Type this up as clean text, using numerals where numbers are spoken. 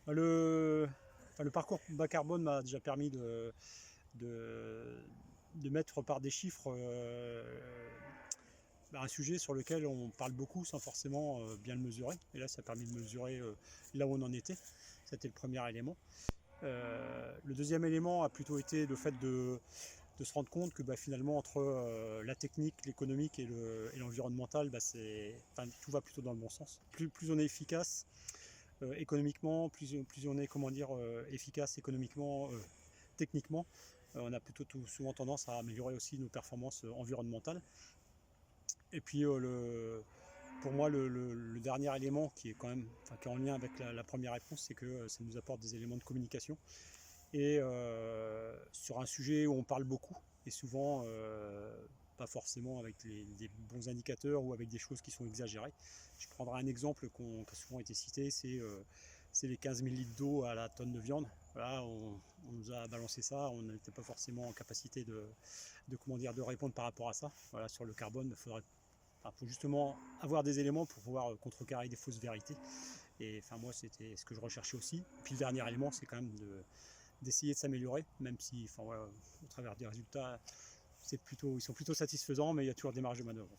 Le, le parcours bas carbone m'a déjà permis de, de mettre par des chiffres un sujet sur lequel on parle beaucoup sans forcément bien le mesurer. Et là, ça a permis de mesurer là où on en était. C'était le premier élément. Le deuxième élément a plutôt été le fait de se rendre compte que finalement, entre la technique, l'économique et l'environnemental, tout va plutôt dans le bon sens. Plus on est efficace économiquement, plus on est efficace économiquement, techniquement, on a plutôt souvent tendance à améliorer aussi nos performances environnementales. Et puis pour moi, le dernier élément qui est quand même, qui est en lien avec la première réponse, c'est que ça nous apporte des éléments de communication. Et sur un sujet où on parle beaucoup, et souvent pas forcément avec des bons indicateurs ou avec des choses qui sont exagérées. Je prendrai un exemple qui a souvent été cité, c'est les 15 000 litres d'eau à la tonne de viande. Voilà, on nous a balancé ça, on n'était pas forcément en capacité de répondre par rapport à ça. Voilà, sur le carbone, il faut justement avoir des éléments pour pouvoir contrecarrer des fausses vérités. Et moi, c'était ce que je recherchais aussi. Et puis le dernier élément, c'est quand même d'essayer de s'améliorer, même si, au travers des résultats, ils sont plutôt satisfaisants, mais il y a toujours des marges de manœuvre.